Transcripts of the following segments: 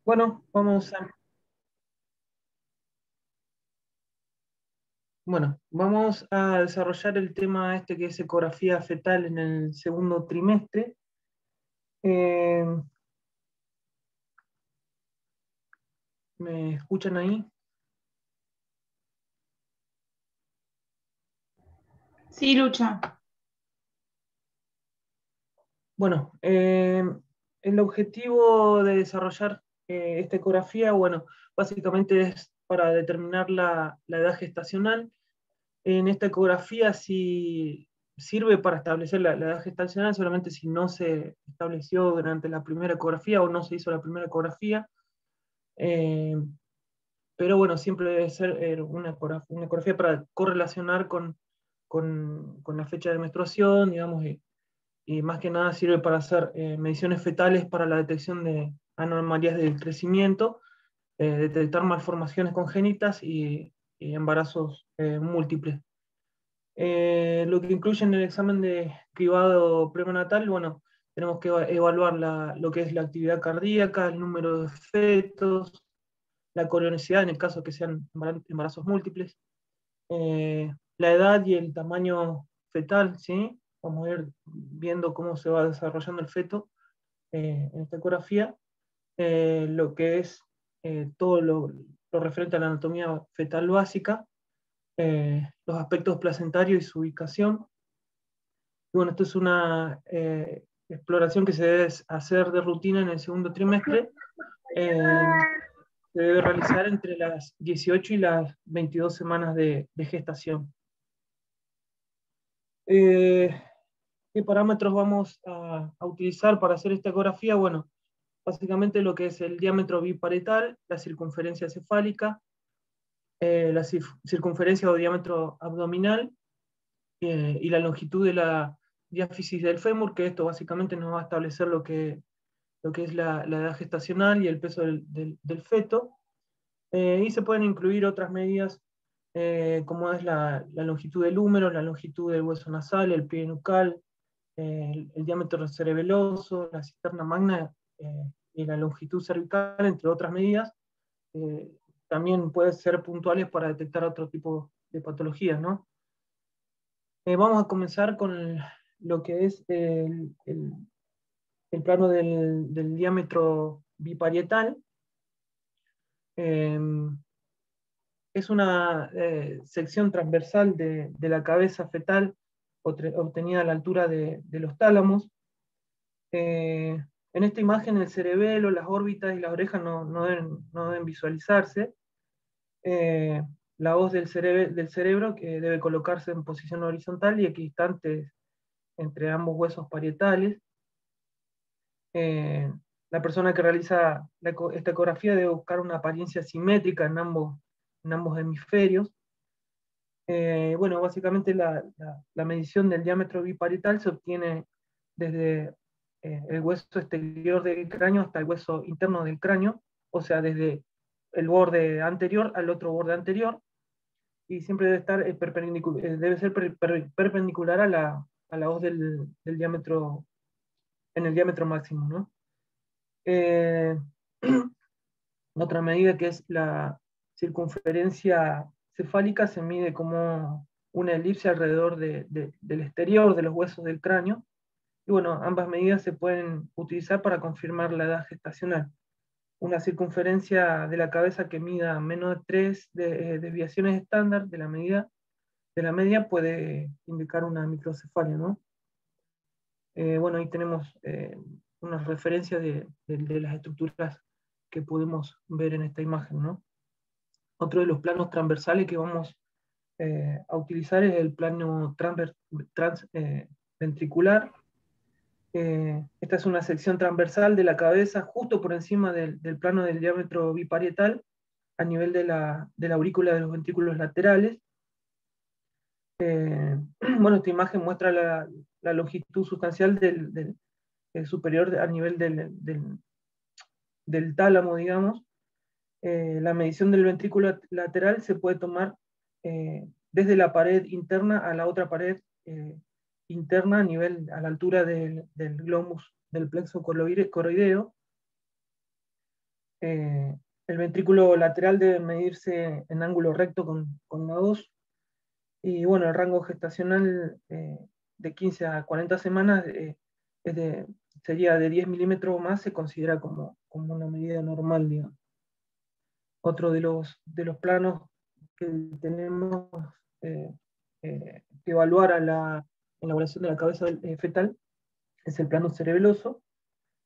Bueno, vamos a desarrollar el tema este que es ecografía fetal en el segundo trimestre. Eh, ¿Me escuchan ahí? Sí, Lucha. Bueno, el objetivo de desarrollar esta ecografía, bueno, básicamente es para determinar la edad gestacional. En esta ecografía sí sirve para establecer la edad gestacional, solamente si no se estableció durante la primera ecografía o no se hizo la primera ecografía. Eh, pero bueno, siempre debe ser una ecografía para correlacionar con la fecha de menstruación, digamos, y más que nada sirve para hacer mediciones fetales para la detección de anomalías del crecimiento, detectar malformaciones congénitas y embarazos múltiples. Lo que incluye en el examen de cribado prenatal, bueno, tenemos que evaluar lo que es la actividad cardíaca, el número de fetos, la cronicidad en el caso que sean embarazos múltiples, la edad y el tamaño fetal, ¿sí? Vamos a ir viendo cómo se va desarrollando el feto en esta ecografía, lo que es todo lo referente a la anatomía fetal básica, los aspectos placentarios y su ubicación. Y bueno, esto es una exploración que se debe hacer de rutina en el segundo trimestre. Eh, Se debe realizar entre las 18 y las 22 semanas de gestación. Eh, ¿Qué parámetros vamos a utilizar para hacer esta ecografía? Bueno, básicamente lo que es el diámetro biparietal, la circunferencia cefálica, la circunferencia o diámetro abdominal y la longitud de la diáfisis del fémur, que esto básicamente nos va a establecer lo que es la edad gestacional y el peso del feto. Y se pueden incluir otras medidas como es la longitud del húmero, la longitud del hueso nasal, el pie nucal, el diámetro cerebeloso, la cisterna magna y la longitud cervical, entre otras medidas. eh, También pueden ser puntuales para detectar otro tipo de patologías, ¿no? Vamos a comenzar con lo que es el plano del diámetro biparietal. Eh, es una sección transversal de la cabeza fetal obtenida a la altura de los tálamos. En esta imagen el cerebelo, las órbitas y las orejas no deben visualizarse. Eh, la voz del cerebro que debe colocarse en posición horizontal y equidistante entre ambos huesos parietales. Eh, la persona que realiza esta ecografía debe buscar una apariencia simétrica en ambos hemisferios. Bueno, básicamente la medición del diámetro biparietal se obtiene desde el hueso exterior del cráneo hasta el hueso interno del cráneo, o sea, desde el borde anterior al otro borde anterior, y siempre debe estar debe ser perpendicular a la hoz del diámetro, en el diámetro máximo, ¿no? Eh, Otra medida que es la circunferencia cefálica se mide como una elipse alrededor del exterior de los huesos del cráneo. Y bueno, ambas medidas se pueden utilizar para confirmar la edad gestacional. Una circunferencia de la cabeza que mida menos de 3 desviaciones estándar de la media puede indicar una microcefalia, ¿no? Bueno, ahí tenemos unas referencias de las estructuras que podemos ver en esta imagen, ¿no? Otro de los planos transversales que vamos a utilizar es el plano ventricular. Esta es una sección transversal de la cabeza justo por encima del plano del diámetro biparietal a nivel de la aurícula de los ventrículos laterales. Bueno, esta imagen muestra la longitud sustancial superior a nivel del tálamo, digamos. La medición del ventrículo lateral se puede tomar desde la pared interna a la otra pared interna a la altura del glomus del plexo coroideo. El ventrículo lateral debe medirse en ángulo recto con la 2. Y bueno, el rango gestacional de 15 a 40 semanas sería de 10 milímetros o más, se considera como una medida normal, digamos. Otro de los planos que tenemos que evaluar a la elaboración de la cabeza fetal es el plano cerebeloso.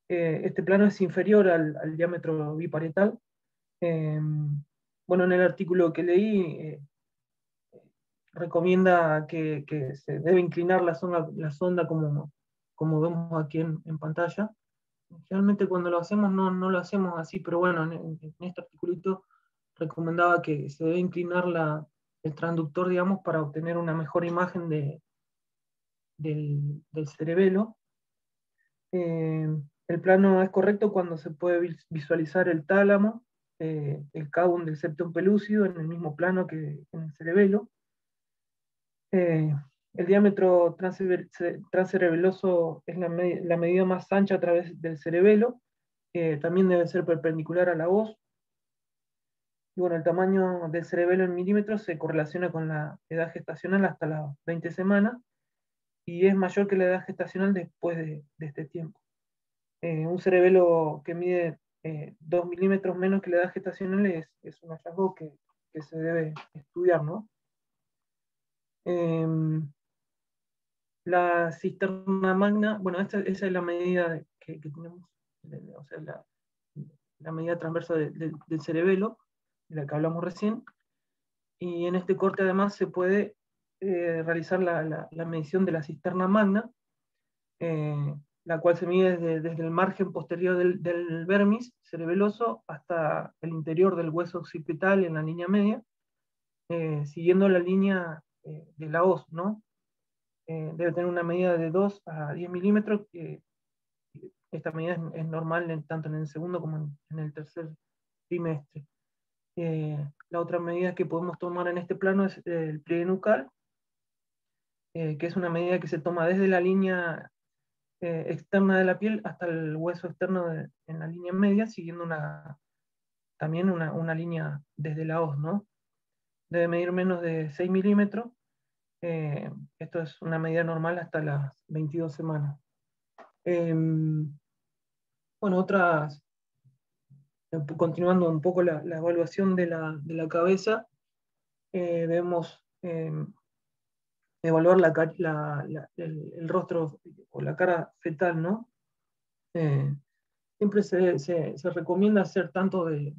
Este plano es inferior al diámetro biparietal. Bueno, en el artículo que leí recomienda que se debe inclinar la sonda como vemos aquí en pantalla. Generalmente cuando lo hacemos no lo hacemos así, pero bueno, en este articulito recomendaba que se debe inclinar el transductor, digamos, para obtener una mejor imagen del cerebelo. El plano es correcto cuando se puede visualizar el tálamo, el cabum del septum pelúcido en el mismo plano que en el cerebelo. El diámetro transcerebeloso es la medida más ancha a través del cerebelo. También debe ser perpendicular a la voz. Y bueno, el tamaño del cerebelo en milímetros se correlaciona con la edad gestacional hasta las 20 semanas y es mayor que la edad gestacional después de este tiempo. Un cerebelo que mide 2 milímetros menos que la edad gestacional es un hallazgo que se debe estudiar, ¿no? La cisterna magna, bueno, esa es la medida que tenemos, o sea, la medida transversa del cerebelo, de la que hablamos recién, y en este corte además se puede realizar la medición de la cisterna magna, la cual se mide desde el margen posterior del vermis cerebeloso hasta el interior del hueso occipital en la línea media, siguiendo la línea de la hoz, ¿no? Debe tener una medida de 2 a 10 milímetros. Esta medida es normal tanto en el segundo como en el tercer trimestre. La otra medida que podemos tomar en este plano es el pliegue nucal, que es una medida que se toma desde la línea externa de la piel hasta el hueso externo en la línea media, siguiendo también una línea desde la hoz, ¿no? Debe medir menos de 6 milímetros. Esto es una medida normal hasta las 22 semanas. Bueno, continuando un poco la evaluación de la cabeza, debemos evaluar el rostro o la cara fetal, ¿no? Siempre se recomienda hacer tanto de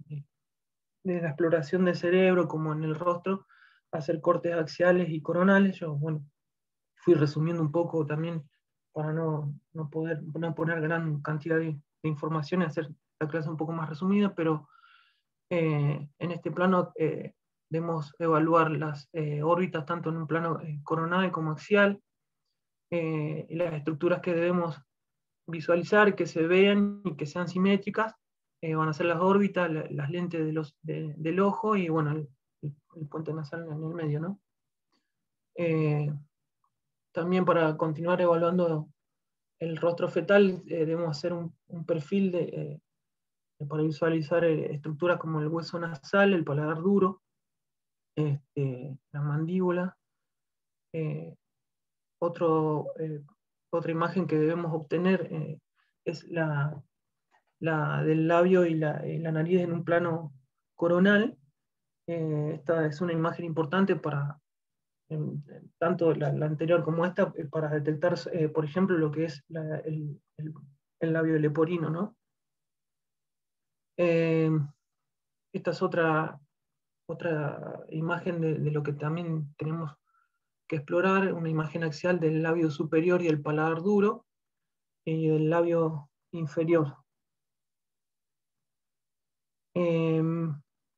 la exploración del cerebro como en el rostro, hacer cortes axiales y coronales. Yo, bueno, fui resumiendo un poco también para no poner gran cantidad de información y hacer la clase un poco más resumida, pero en este plano debemos evaluar las órbitas tanto en un plano coronal como axial, y las estructuras que debemos visualizar, que se vean y que sean simétricas, van a ser las órbitas, las lentes del ojo y bueno, el puente nasal en el medio, ¿no? También para continuar evaluando el rostro fetal, debemos hacer un perfil para visualizar estructuras como el hueso nasal, el paladar duro, la mandíbula. Otra imagen que debemos obtener es la del labio y la nariz en un plano coronal. Esta es una imagen importante para tanto la anterior como esta, para detectar, por ejemplo, lo que es el labio leporino, ¿no? Esta es otra imagen de lo que también tenemos que explorar, una imagen axial del labio superior y el paladar duro, y del labio inferior.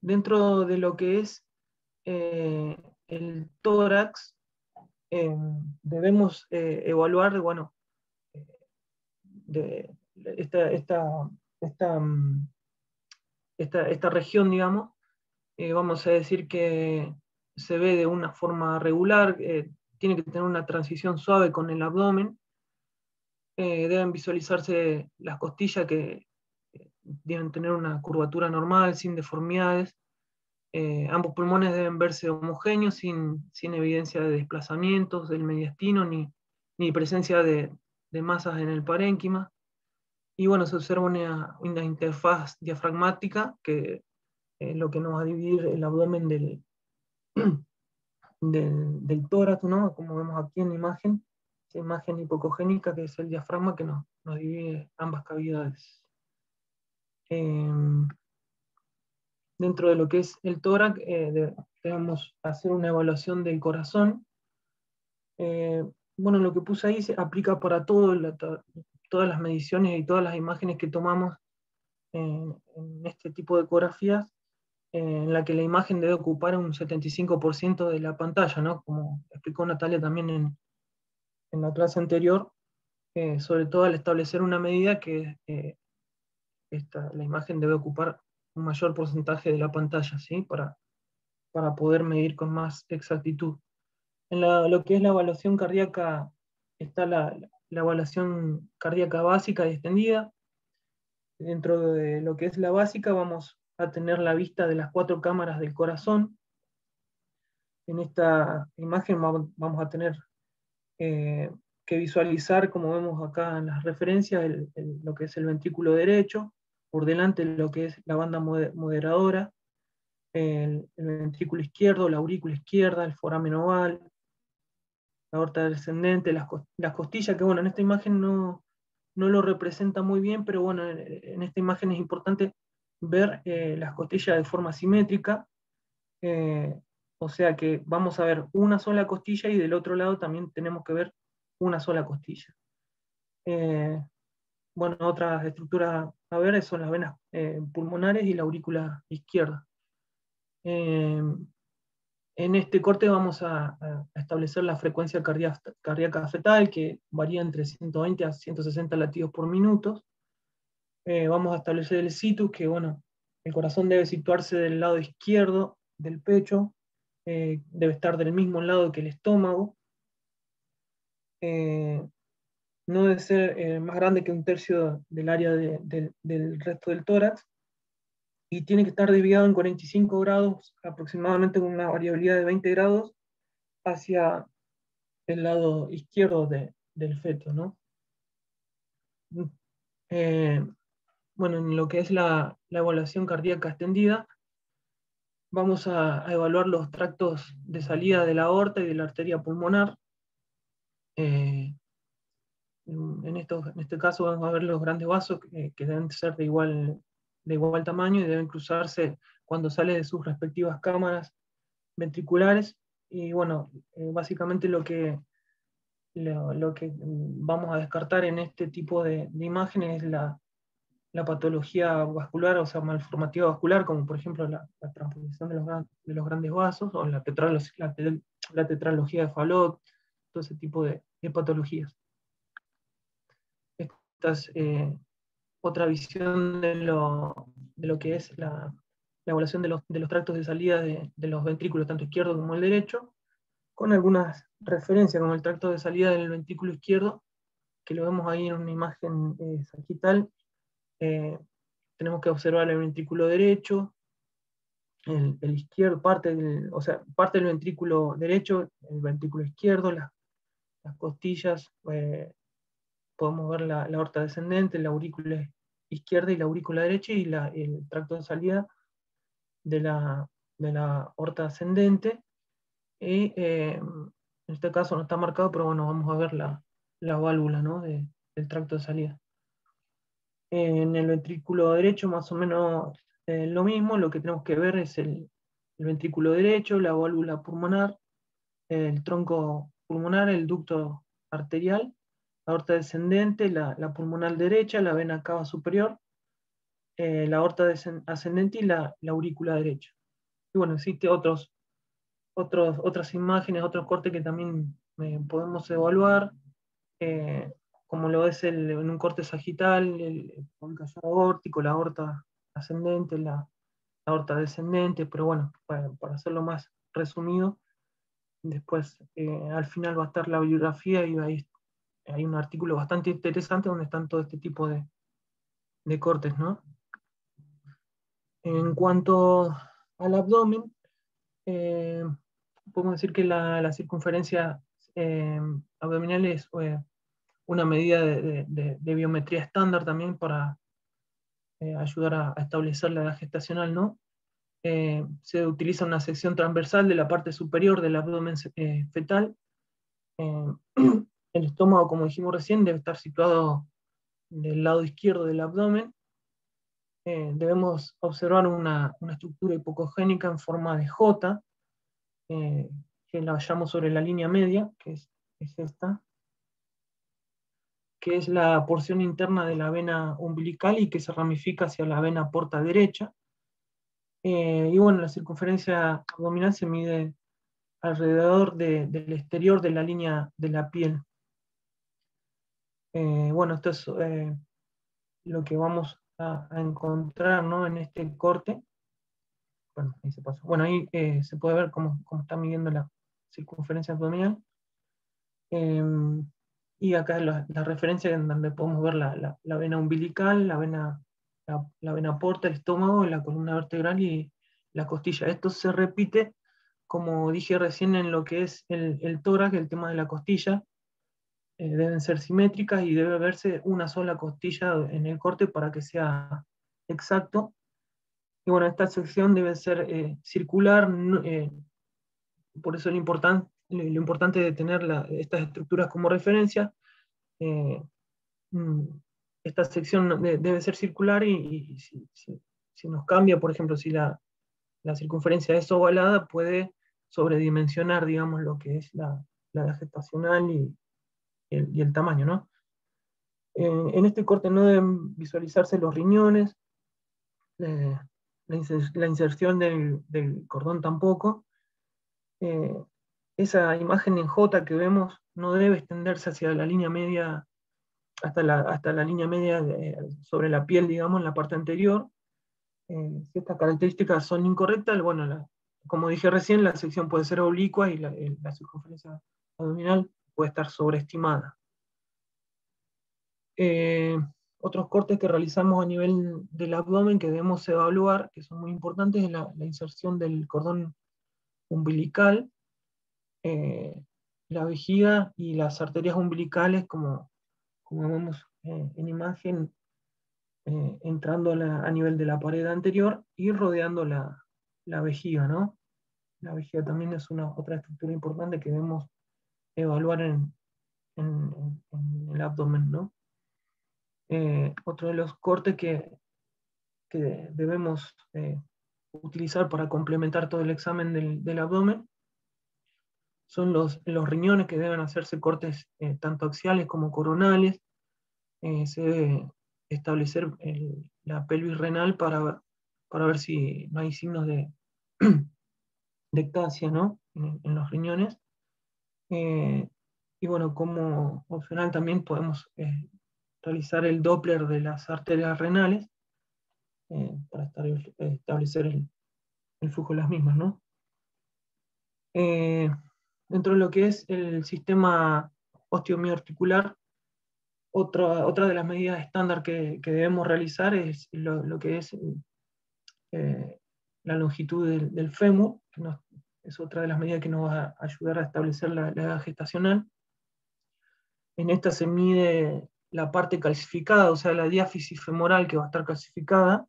Dentro de lo que es el tórax, debemos evaluar, bueno, de esta región, digamos, vamos a decir que se ve de una forma regular, tiene que tener una transición suave con el abdomen, deben visualizarse las costillas que deben tener una curvatura normal, sin deformidades. Ambos pulmones deben verse homogéneos, sin evidencia de desplazamientos del mediastino, ni presencia de masas en el parénquima. Y bueno, se observa una interfaz diafragmática, que es lo que nos va a dividir el abdomen del tórax, ¿no? Como vemos aquí en la imagen, esa imagen hipocogénica, que es el diafragma, que nos divide ambas cavidades. Dentro de lo que es el tórax, debemos hacer una evaluación del corazón. Bueno, lo que puse ahí se aplica para todas las mediciones y todas las imágenes que tomamos en este tipo de ecografías, en la que la imagen debe ocupar un 75% de la pantalla, ¿no? Como explicó Natalia también en la clase anterior, sobre todo al establecer una medida que la imagen debe ocupar un mayor porcentaje de la pantalla, ¿sí? Para poder medir con más exactitud. En lo que es la evaluación cardíaca, está la evaluación cardíaca básica y extendida. Dentro de lo que es la básica, vamos a tener la vista de las 4 cámaras del corazón. En esta imagen vamos a tener que visualizar, como vemos acá en las referencias, lo que es el ventrículo derecho, por delante lo que es la banda moderadora, el ventrículo izquierdo, la aurícula izquierda, el foramen oval, la aorta descendente, las costillas, que bueno, en esta imagen no lo representa muy bien, pero bueno, en esta imagen es importante ver las costillas de forma simétrica, o sea que vamos a ver una sola costilla y del otro lado también tenemos que ver una sola costilla. Bueno, otras estructuras a ver son las venas pulmonares y la aurícula izquierda. En este corte vamos a establecer la frecuencia cardíaca fetal, que varía entre 120 a 160 latidos por minuto. Vamos a establecer el situs, que bueno, el corazón debe situarse del lado izquierdo del pecho, debe estar del mismo lado que el estómago, no debe ser más grande que un tercio del área del resto del tórax, y tiene que estar desviado en 45 grados, aproximadamente con una variabilidad de 20 grados, hacia el lado izquierdo del feto, ¿no? Bueno, en lo que es la evaluación cardíaca extendida, vamos a evaluar los tractos de salida de la aorta y de la arteria pulmonar. En este caso vamos a ver los grandes vasos, que deben ser de igual tamaño y deben cruzarse cuando sale de sus respectivas cámaras ventriculares. Y bueno, básicamente lo que vamos a descartar en este tipo de imágenes es la patología vascular, o sea, malformativa vascular, como por ejemplo la transposición de los grandes vasos, o la tetralogía de Fallot, todo ese tipo de patologías. Esta es otra visión de lo que es la evaluación de los tractos de salida de los ventrículos, tanto izquierdo como el derecho, con algunas referencias, como el tracto de salida del ventrículo izquierdo, que lo vemos ahí en una imagen sagital. Tenemos que observar el ventrículo derecho, el izquierdo, parte del ventrículo derecho, el ventrículo izquierdo, las costillas, podemos ver la aorta descendente, la aurícula izquierda y la aurícula derecha, y el tracto de salida de la aorta ascendente. Y en este caso no está marcado, pero bueno, vamos a ver la válvula, ¿no? del tracto de salida. En el ventrículo derecho más o menos lo mismo, lo que tenemos que ver es el ventrículo derecho, la válvula pulmonar, el tronco pulmonar, el ducto arterial, la aorta descendente, la pulmonar derecha, la vena cava superior, la aorta ascendente y la aurícula derecha. Y bueno, existe otras imágenes, otros cortes que también podemos evaluar, como lo es en un corte sagital, el callado aórtico, la aorta ascendente, la aorta descendente, pero bueno, para hacerlo más resumido, después al final va a estar la bibliografía, y ahí hay un artículo bastante interesante donde están todo este tipo de cortes, ¿no? En cuanto al abdomen, podemos decir que la circunferencia abdominal es una medida de biometría estándar también para ayudar a establecer la edad gestacional, ¿no? Se utiliza una sección transversal de la parte superior del abdomen fetal. El estómago, como dijimos recién, debe estar situado del lado izquierdo del abdomen. Debemos observar una estructura hipocogénica en forma de J, que la hallamos sobre la línea media, que es esta, que es la porción interna de la vena umbilical y que se ramifica hacia la vena porta derecha. Y bueno, la circunferencia abdominal se mide alrededor del exterior de la línea de la piel. Bueno, esto es lo que vamos a encontrar, ¿no?, en este corte. Bueno, ahí se pasó. Bueno, ahí se puede ver cómo está midiendo la circunferencia abdominal. Y acá la referencia en donde podemos ver la vena umbilical, la vena porta, el estómago, la columna vertebral y la costilla. Esto se repite, como dije recién, en lo que es el tórax, el tema de la costilla. Deben ser simétricas y debe verse una sola costilla en el corte para que sea exacto. Y bueno, esta sección debe ser circular, por eso lo importante de tener estas estructuras como referencia. Esta sección debe ser circular y si nos cambia, por ejemplo, si la circunferencia es ovalada, puede sobredimensionar, digamos, lo que es la edad gestacional y el tamaño, ¿no? En este corte no deben visualizarse los riñones, la inserción del cordón tampoco. Esa imagen en J que vemos no debe extenderse hacia la línea media, hasta la línea media sobre la piel, digamos, en la parte anterior. Si estas características son incorrectas, bueno, como dije recién, la sección puede ser oblicua y la circunferencia abdominal puede estar sobreestimada. Otros cortes que realizamos a nivel del abdomen que debemos evaluar, que son muy importantes, es la inserción del cordón umbilical, la vejiga y las arterias umbilicales, como vemos en imagen, entrando a nivel de la pared anterior y rodeando la vejiga, ¿no? La vejiga también es otra estructura importante que debemos evaluar en el abdomen, ¿no? Otro de los cortes que debemos utilizar para complementar todo el examen del abdomen son los riñones, que deben hacerse cortes tanto axiales como coronales. Se debe establecer la pelvis renal para ver si no hay signos de ectasia, ¿no?, en los riñones. Y bueno, como opcional también podemos realizar el Doppler de las arterias renales para establecer el flujo de las mismas, ¿no? Dentro de lo que es el sistema osteomioarticular, otra de las medidas estándar que debemos realizar es lo que es la longitud del fémur, que es otra de las medidas que nos va a ayudar a establecer la edad gestacional. En esta se mide la parte calcificada, o sea, la diáfisis femoral que va a estar calcificada.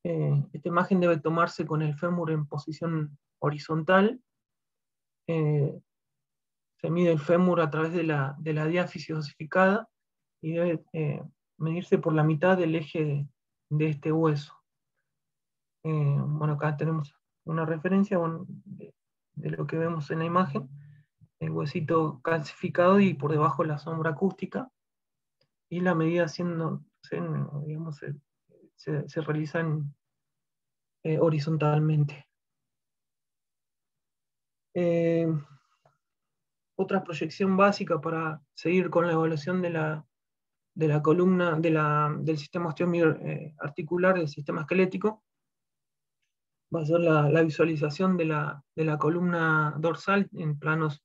Esta imagen debe tomarse con el fémur en posición horizontal. Se mide el fémur a través de la diáfisis osificada y debe medirse por la mitad del eje de este hueso. Bueno, acá tenemos una referencia, bueno, de lo que vemos en la imagen, el huesito calcificado y por debajo la sombra acústica, y la medida digamos, se realiza horizontalmente. Otra proyección básica para seguir con la evaluación de la columna, del sistema osteoarticular, del sistema esquelético, va a ser la visualización de la columna dorsal en planos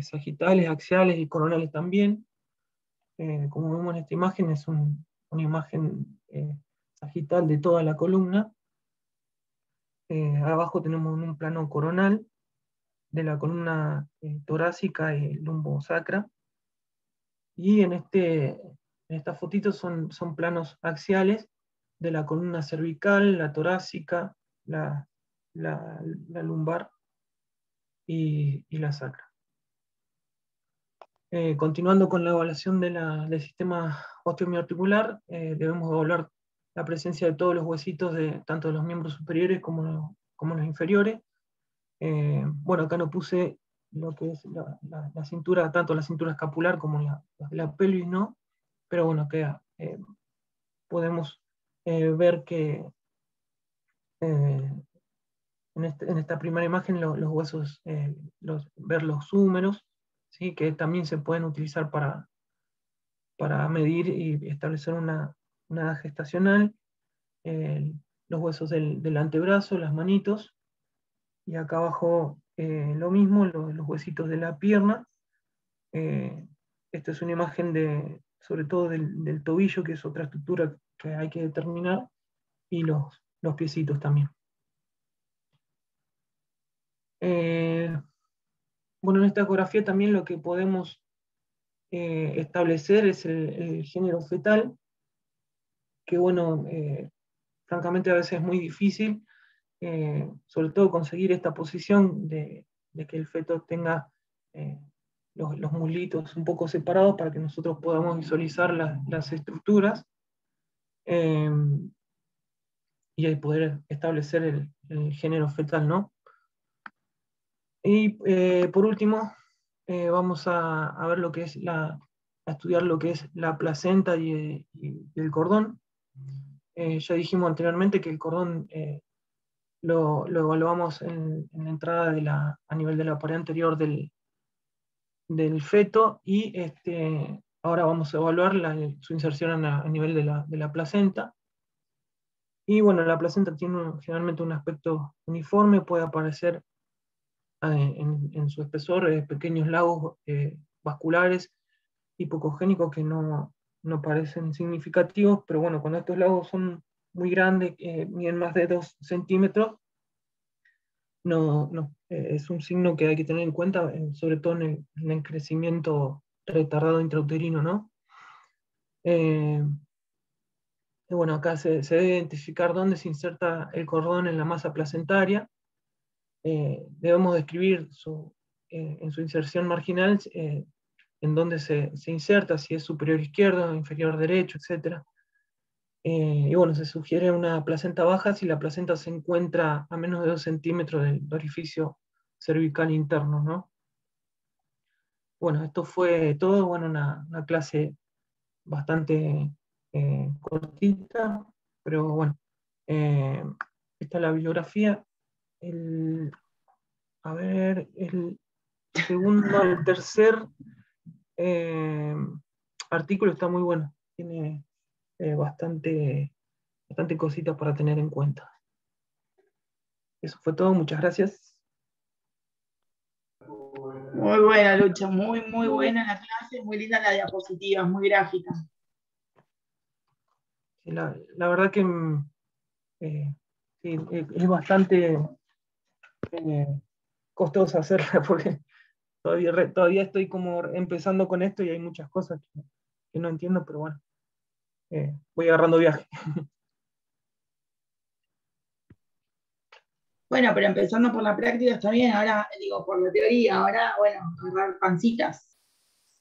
sagitales, axiales y coronales también. Como vemos en esta imagen, es una imagen sagital de toda la columna. Abajo tenemos un plano coronal de la columna torácica y lumbosacra. Y en estas fotitos son planos axiales de la columna cervical, la torácica, la lumbar y la sacra. Continuando con la evaluación del sistema osteomiarticular, debemos evaluar la presencia de todos los huesitos, tanto de los miembros superiores como los inferiores. Bueno, acá no puse lo que es la cintura, tanto la cintura escapular como la pelvis, ¿no? Pero bueno, podemos ver que en esta primera imagen los huesos, ver los húmeros, ¿sí? Que también se pueden utilizar para medir y establecer una edad gestacional, los huesos del antebrazo, las manitos, y acá abajo lo mismo, los huesitos de la pierna. Esta es una imagen sobre todo del tobillo, que es otra estructura que hay que determinar, y los piecitos también. Bueno, en esta ecografía también lo que podemos establecer es el género fetal, que bueno, francamente a veces es muy difícil, sobre todo conseguir esta posición de que el feto tenga los muslitos un poco separados para que nosotros podamos visualizar las estructuras y ahí poder establecer el género fetal, ¿no? Y por último, vamos a ver lo que es a estudiar lo que es la placenta y el cordón. Ya dijimos anteriormente que el cordón lo evaluamos en la entrada a nivel de la pared anterior del feto, y ahora vamos a evaluar su inserción a nivel de la placenta. Y bueno, la placenta tiene generalmente un aspecto uniforme, puede aparecer en su espesor pequeños lagos vasculares hipocogénicos que no parecen significativos, pero bueno, cuando estos lagos son muy grandes, miden más de 2 centímetros, es un signo que hay que tener en cuenta, sobre todo en el crecimiento retardado intrauterino, ¿no? Y bueno, acá se debe identificar dónde se inserta el cordón en la masa placentaria. Debemos describir en su inserción marginal en dónde se inserta, si es superior izquierdo, inferior derecho, etc. Y bueno, se sugiere una placenta baja si la placenta se encuentra a menos de 2 centímetros del orificio cervical interno, ¿no? Bueno, esto fue todo, bueno, una clase bastante cortita, pero bueno, eh, esta es la bibliografía. A ver, el segundo, el tercer eh, artículo está muy bueno, tiene bastante cositas para tener en cuenta. Eso fue todo, muchas gracias. Muy buena, Lucha, muy buena la clase, muy linda la diapositiva, muy gráfica. Sí, la verdad que sí, es bastante costosa hacerla porque todavía estoy como empezando con esto y hay muchas cosas que no entiendo, pero bueno, voy agarrando viaje. Bueno, pero empezando por la práctica está bien, ahora digo por la teoría, ahora, bueno, agarrar pancitas.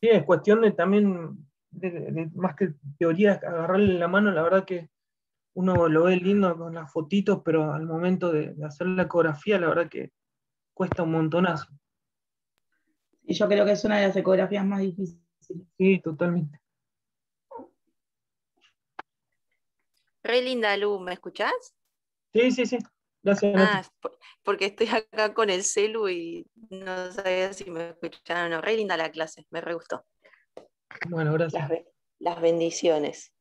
Sí, es cuestión de también, más que teoría, agarrarle la mano, la verdad que uno lo ve lindo con las fotitos, pero al momento de hacer la ecografía, la verdad que cuesta un montonazo. Y yo creo que es una de las ecografías más difíciles. Sí, totalmente. Re linda, Lu, ¿me escuchás? Sí. Gracias, Nati. Porque estoy acá con el celu y no sabía si me escucharon o no. Re linda la clase, me re gustó. Bueno, gracias. Las bendiciones.